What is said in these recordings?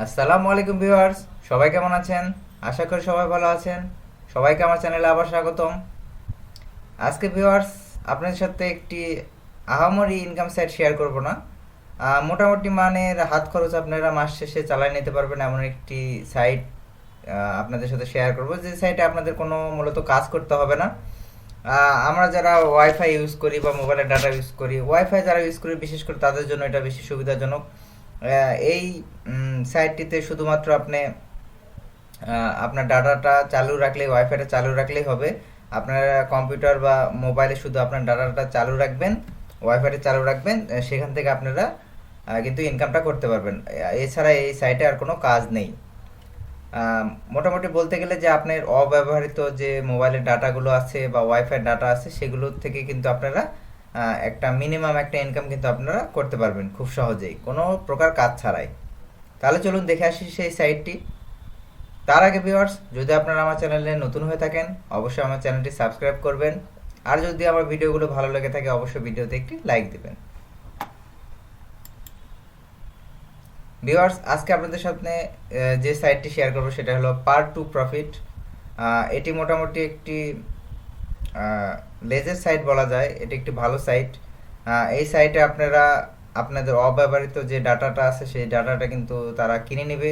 আসসালামু আলাইকুম ভিউয়ার্স, সবাই কেমন আছেন? আশা করি সবাই ভালো আছেন। সবাইকে আমার চ্যানেলে আবার স্বাগতম। আজকে ভিউয়ার্স আপনাদের সাথে একটি আহামরি ইনকাম সাইট শেয়ার করব না। মোটামুটি মানের হাত খরচ আপনারা মাস শেষে চালিয়ে নিতে পারবেন এমন একটি সাইট আপনাদের সাথে শেয়ার করব, যে সাইটে আপনাদের কোনো মূলত কাজ করতে হবে না। আমরা যারা ওয়াইফাই ইউজ করি বা মোবাইলের ডাটা ইউজ করি, ওয়াইফাই যারা ইউজ করি বিশেষ করে তাদের জন্য এটা বেশি সুবিধাজনক। এই সাইটটিতে শুধুমাত্র আপনি আপনার ডাটাটা চালু রাখলেই, ওয়াইফাইটা চালু রাখলেই হবে। আপনার কম্পিউটার বা মোবাইলে শুধু আপনার ডাটাটা চালু রাখবেন, ওয়াইফাইটা চালু রাখবেন, সেখান থেকে আপনারা কিন্তু ইনকামটা করতে পারবেন। এছাড়া এই সাইটে আর কোনো কাজ নেই। মোটামুটি বলতে গেলে যে আপনার অব্যবহৃত যে মোবাইলের ডাটাগুলো আছে বা ওয়াইফাই ডাটা আছে, সেগুলো থেকে কিন্তু আপনারা একটা মিনিমাম একটা ইনকাম কিন্তু আপনারা করতে পারবেন খুব সহজেই, কোনো প্রকার কাজ ছাড়াই। তাহলে চলুন দেখে আসি সেই সাইটটি। তার আগে ভিউয়ার্স, যদি আপনারা আমার চ্যানেলে নতুন হয়ে থাকেন অবশ্যই আমার চ্যানেলটি সাবস্ক্রাইব করবেন, আর যদি আমার ভিডিওগুলো ভালো লেগে থাকে অবশ্যই ভিডিওতে একটি লাইক দিবেন। ভিউয়ার্স, আজকে আপনাদের সামনে যে সাইটটি শেয়ার করবো সেটা হলো পার টু প্রফিট। এটি মোটামুটি একটি লেজের সাইট বলা যায়, এটি একটি ভালো সাইট। এই সাইটে আপনারা আপনাদের অব্যবহৃত যে ডাটাটা আছে সেই ডাটাটা কিন্তু তারা কিনে নেবে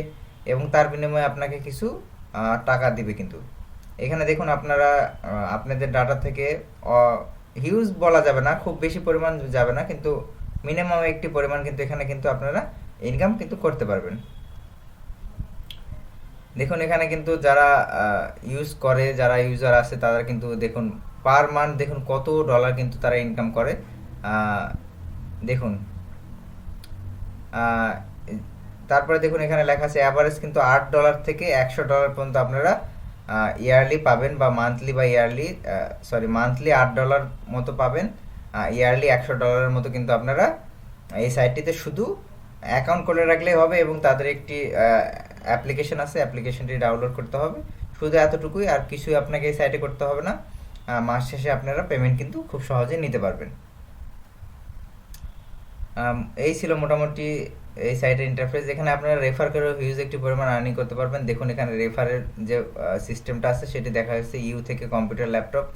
এবং তার বিনিময়ে আপনাকে কিছু টাকা দিবে। কিন্তু এখানে দেখুন, আপনারা আপনাদের ডাটা থেকে হিউজ বলা যাবে না, খুব বেশি পরিমাণ যাবে না, কিন্তু মিনিমাম একটি পরিমাণ কিন্তু এখানে কিন্তু আপনারা ইনকাম কিন্তু করতে পারবেন। দেখুন এখানে কিন্তু যারা ইউজ করে, যারা ইউজার আছে তারা কিন্তু দেখুন পার মান্থ দেখুন কত ডলার কিন্তু তারা ইনকাম করে। দেখুন তারপরে দেখুন এখানে লেখা আছে অ্যাভারেজ কিন্তু $8 থেকে $100 পর্যন্ত আপনারা ইয়ারলি পাবেন, বা মান্থলি বা ইয়ারলি, মান্থলি $8 মতো পাবেন, ইয়ারলি $100 মতো কিন্তু আপনারা এই সাইটটিতে শুধু অ্যাকাউন্ট করে রাখলেই হবে এবং তাদের একটি অ্যাপ্লিকেশন আছে, অ্যাপ্লিকেশনটি ডাউনলোড করতে হবে। শুধু এতটুকুই, আর কিছুই আপনাকে এই সাইটে করতে হবে না। মাস শেষে আপনারা পেমেন্ট কিন্তু খুব সহজে নিতে পারবেন। এই ছিল মোটামুটি এই সাইটের ইন্টারফেস। এখানে আপনারা রেফার করে হিউজ একটি পরিমাণ আর্নিং করতে পারবেন। দেখুন এখানে রেফারের যে সিস্টেমটা আছে সেটি দেখা যাচ্ছে, ইউ থেকে কম্পিউটার, ল্যাপটপ,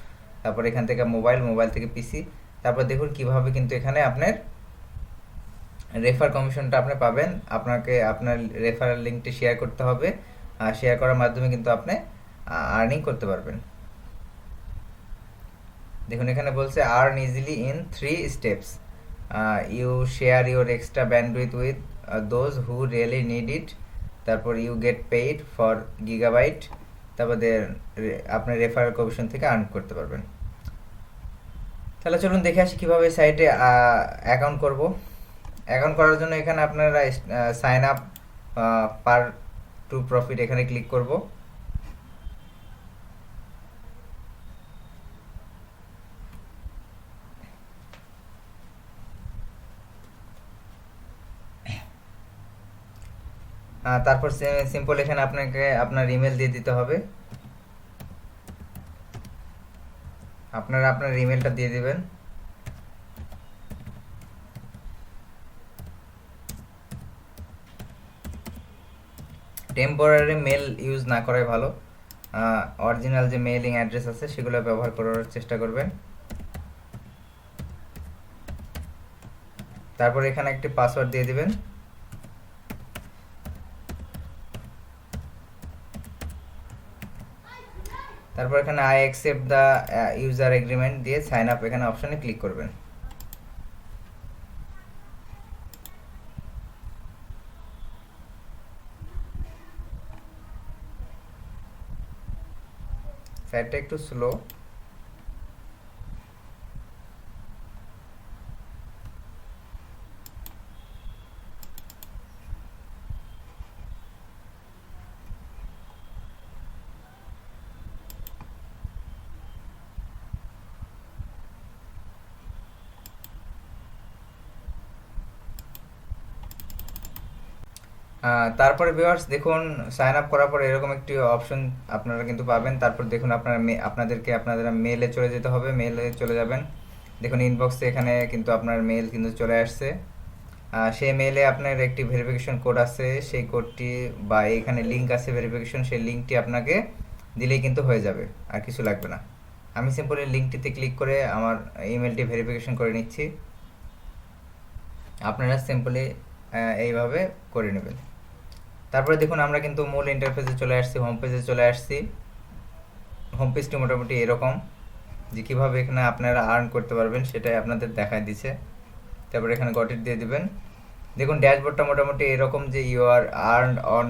তারপর এখান থেকে মোবাইল, মোবাইল থেকে পিসি। তারপর দেখুন কিভাবে কিন্তু এখানে আপনার রেফার কমিশনটা আপনি পাবেন। আপনাকে আপনার রেফারেল লিঙ্কটি শেয়ার করতে হবে, শেয়ার করার মাধ্যমে কিন্তু আপনি আর্নিং করতে পারবেন। দেখুন এখানে বলছে earn easily in 3 steps. You share your extra bandwidth with those who really need it. তারপর you get paid for gigabyte. তারপর আপনি রেফারেল কমিশন থেকে আর্ন করতে পারবেন। তাহলে চলুন দেখে আসি কীভাবে সাইটে অ্যাকাউন্ট করব। অ্যাকাউন্ট করার জন্য এখানে আপনারা sign up per to profit এখানে ক্লিক করব। তারপর সিম্পল এখানে আপনাকে আপনার ইমেল দিয়ে দিতে হবে। আপনারা আপনার ইমেলটা দিয়ে দিবেন। টেম্পোরারি মেল ইউজ না করাই ভালো, অরিজিনাল যে মেইলিং অ্যাড্রেস আছে সেগুলো ব্যবহার করার চেষ্টা করবেন। তারপর এখানে একটি পাসওয়ার্ড দিয়ে দিবেন। তারপর এখানে I accept the user agreement দিয়ে সাইন আপ এখানে অপশনে ক্লিক করবেন। সাইটটা একটু স্লো। তারপরে ভিউয়ার্স দেখুন সাইন আপ করার পরে এরকম একটি অপশন আপনারা কিন্তু পাবেন। তারপর দেখুন আপনাদেরকে আপনাদের মেলে চলে যেতে হবে, মেলে চলে যাবেন। দেখুন ইনবক্সে এখানে কিন্তু আপনার মেল কিন্তু চলে আসছে। সেই মেইলে আপনার একটি ভেরিফিকেশন কোড আছে, সেই কোডটি বা এখানে লিঙ্ক আছে ভেরিফিকেশন, সেই লিঙ্কটি আপনাকে দিলেই কিন্তু হয়ে যাবে, আর কিছু লাগবে না। আমি সিম্পলি লিঙ্কটিতে ক্লিক করে আমার ইমেলটি ভেরিফিকেশন করে নিচ্ছি। আপনারা সিম্পলি এইভাবে করে নেবেন। তারপরে দেখুন আমরা কিন্তু মূল ইন্টারফেসে চলে আসছি, হোম পেজে চলে আসছি। হোম পেজটি মোটামুটি এরকম, যে কীভাবে এখানে আপনারা আর্ন করতে পারবেন সেটাই আপনাদের দেখায় দিচ্ছে। তারপরে এখানে গট ইট দিয়ে দিবেন। দেখুন ড্যাশবোর্ডটা মোটামুটি এরকম, যে you are earned on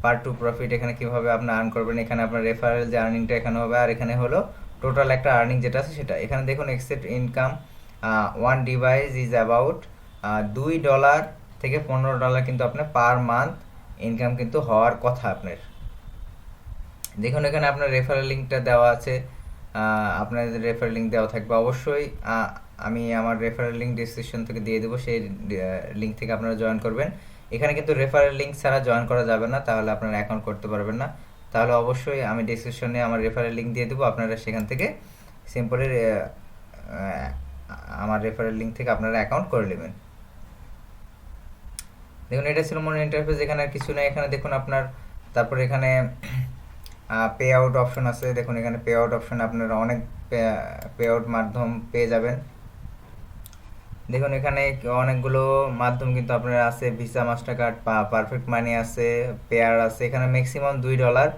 par to profit, এখানে কীভাবে আপনি আর্ন করবেন, এখানে আপনার রেফারেল যে আর্নিংটা এখানে হবে, আর এখানে হলো টোটাল একটা আর্নিং যেটা আছে সেটা। এখানে দেখুন except income one device is about $2 থেকে $15 কিন্তু আপনার পার মান্থ ইনকাম কিন্তু হওয়ার কথা আপনার। দেখুন এখানে আপনার রেফারেল লিঙ্কটা দেওয়া আছে, আপনাদের রেফারেল লিঙ্ক দেওয়া থাকবে অবশ্যই। আমি আমার রেফারেল লিঙ্ক ডিসক্রিপশন থেকে দিয়ে দেবো, সেই লিঙ্ক থেকে আপনারা জয়েন করবেন। এখানে কিন্তু রেফারেল লিঙ্ক ছাড়া জয়েন করা যাবে না, তাহলে আপনারা অ্যাকাউন্ট করতে পারবেন না। তাহলে অবশ্যই আমি ডিসক্রিপশনে আমার রেফারেল লিঙ্ক দিয়ে দেবো, আপনারা সেখান থেকে সিম্পলি আমার রেফারেল লিঙ্ক থেকে আপনারা অ্যাকাউন্ট করে নেবেন। দেখুন এটা ছিল মূল ইন্টারফেস, এখানে আর কিছু নেই। এখানে দেখুন আপনার, তারপর এখানে পে আউট অপশন আছে। দেখুন এখানে পে আউট অপশন আপনারা অনেক পে আউট মাধ্যম পেয়ে যাবেন। দেখুন এখানে অনেকগুলো মাধ্যম কিন্তু আপনার আছে, ভিসা, মাস্টার কার্ড, পারফেক্ট মানি আছে, পেয়ার আছে। এখানে ম্যাক্সিমাম $2,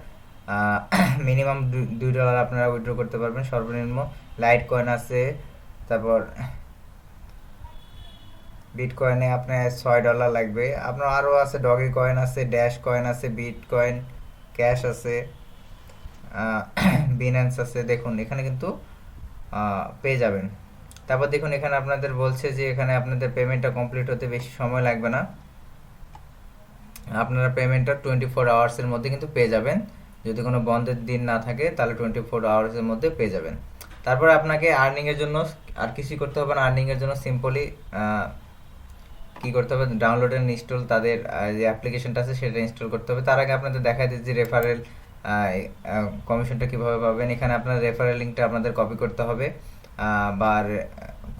মিনিমাম $2 আপনারা উইথড্র করতে পারবেন সর্বনিম্ন। লাইট কয়েন আছে, তারপর বিটকয়েনে আপনার $6 লাগবে। আপনার আরও আছে, ডগি কয়েন আছে, ড্যাশ কয়েন আছে, বিটকয়েন ক্যাশ আছে, বিনান্স আছে। দেখুন এখানে কিন্তু পেয়ে যাবেন। তারপর দেখুন এখানে আপনাদের বলছে যে এখানে আপনাদের পেমেন্টটা কমপ্লিট হতে বেশি সময় লাগবে না, আপনারা পেমেন্টটা 24 আওয়ার্সের মধ্যে কিন্তু পেয়ে যাবেন। যদি কোনো বন্ধের দিন না থাকে তাহলে 24 আওয়ার্সের মধ্যে পেয়ে যাবেন। তারপরে আপনাকে আর্নিংয়ের জন্য আর কিছুই করতে হবে না। আর্নিংয়ের জন্য সিম্পলি কী করতে হবে, ডাউনলোড অ্যান্ড ইনস্টল, তাদের যে অ্যাপ্লিকেশনটা আছে সেটা ইনস্টল করতে হবে। তার আগে আপনাদের দেখা দিচ্ছে যে রেফারেল কমিশনটা কীভাবে পাবেন। এখানে আপনার রেফারেল লিঙ্কটা আপনাদের কপি করতে হবে, বা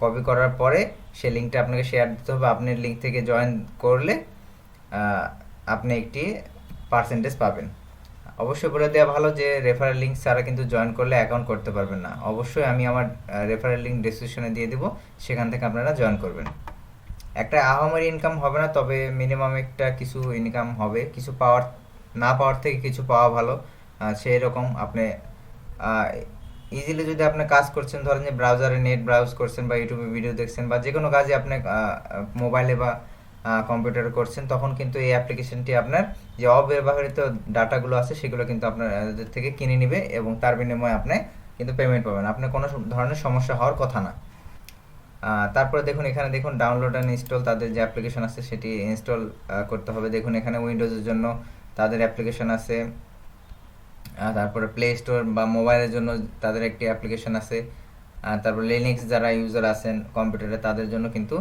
কপি করার পরে সেই লিঙ্কটা আপনাকে শেয়ার দিতে হবে। আপনি লিঙ্ক থেকে জয়েন করলে আপনি একটি পার্সেন্টেজ পাবেন। অবশ্যই বলে দেওয়া ভালো যে রেফারেল লিঙ্ক ছাড়া কিন্তু জয়েন করলে অ্যাকাউন্ট করতে পারবেন না। অবশ্যই আমি আমার রেফারেল লিঙ্ক ডিসক্রিপশনে দিয়ে দেবো, সেখান থেকে আপনারা জয়েন করবেন। একটা আহামরি ইনকাম হবে না, তবে মিনিমাম একটা কিছু ইনকাম হবে। কিছু পাওয়ার না পাওয়ার থেকে কিছু পাওয়া ভালো, সেই রকম আপনি ইজিলি যদি আপনি কাজ করছেন, ধরেন যে ব্রাউজারে নেট ব্রাউজ করছেন বা ইউটিউবে ভিডিও দেখছেন বা যে কোনো কাজে আপনি মোবাইলে বা কম্পিউটারে করছেন, তখন কিন্তু এই অ্যাপ্লিকেশনটি আপনার যে অব্যবহৃত ডাটাগুলো আছে সেগুলো কিন্তু আপনাদের থেকে কিনে নেবে এবং তার বিনিময়ে আপনি কিন্তু পেমেন্ট পাবেন। আপনার কোনো ধরনের সমস্যা হওয়ার কথা না। তারপরে দেখুন এখানে দেখুন ডাউনলোড অ্যান্ড ইনস্টল, তাদের যে অ্যাপ্লিকেশন আছে সেটি ইনস্টল করতে হবে। দেখুন এখানে উইন্ডোজের জন্য তাদের অ্যাপ্লিকেশন আছে, তারপরে প্লে স্টোর বা মোবাইলের জন্য তাদের একটি অ্যাপ্লিকেশন আছে, তারপর লিনাক্স যারা ইউজার আছেন কম্পিউটারে তাদের জন্য কিন্তু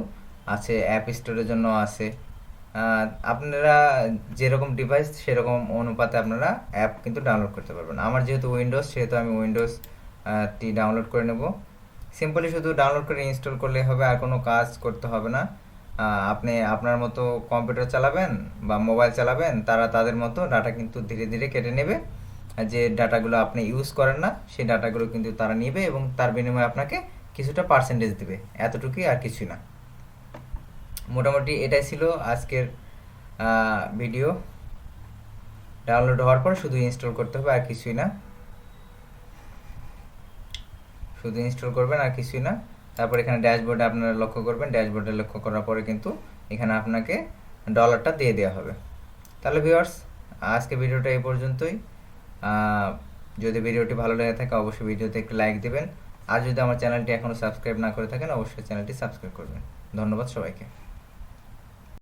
আছে, অ্যাপ স্টোরের জন্য আছে। আপনারা যেরকম ডিভাইস সেরকম অনুপাতে আপনারা অ্যাপ কিন্তু ডাউনলোড করতে পারবেন। আমার যেহেতু উইন্ডোজ, সেহেতু আমি উইন্ডোজটি ডাউনলোড করে নেব। সিম্পলি শুধু ডাউনলোড করে ইনস্টল করলে হবে, আর কোনো কাজ করতে হবে না। আপনি আপনার মতো কম্পিউটার চালাবেন বা মোবাইল চালাবেন, তারা তাদের মতো ডাটা কিন্তু ধীরে ধীরে কেটে নেবে। যে ডাটাগুলো আপনি ইউজ করেন না সেই ডাটাগুলো কিন্তু তারা নেবে এবং তার বিনিময়ে আপনাকে কিছুটা পার্সেন্টেজ দেবে, এতটুকুই, আর কিছুই না। মোটামুটি এটাই ছিল আজকের ভিডিও। ডাউনলোড হওয়ার পর শুধু ইনস্টল করতে হবে, আর কিছুই না। শুধু ইনস্টল করবেন, আর কিছুই না। তারপর এখানে ড্যাশবোর্ডে আপনারা লক্ষ্য করবেন, ড্যাশবোর্ডে লক্ষ্য করার পরে কিন্তু এখানে আপনাকে ডলারটা দিয়ে দেওয়া হবে। তাহলে ভিউয়ার্স, আজকে ভিডিওটা এই পর্যন্তই। যদি ভিডিওটি ভালো লেগে থাকে অবশ্যই ভিডিওতে একটি লাইক দেবেন, আর যদি আমার চ্যানেলটি এখনও সাবস্ক্রাইব না করে থাকেন অবশ্যই চ্যানেলটি সাবস্ক্রাইব করবেন। ধন্যবাদ সবাইকে।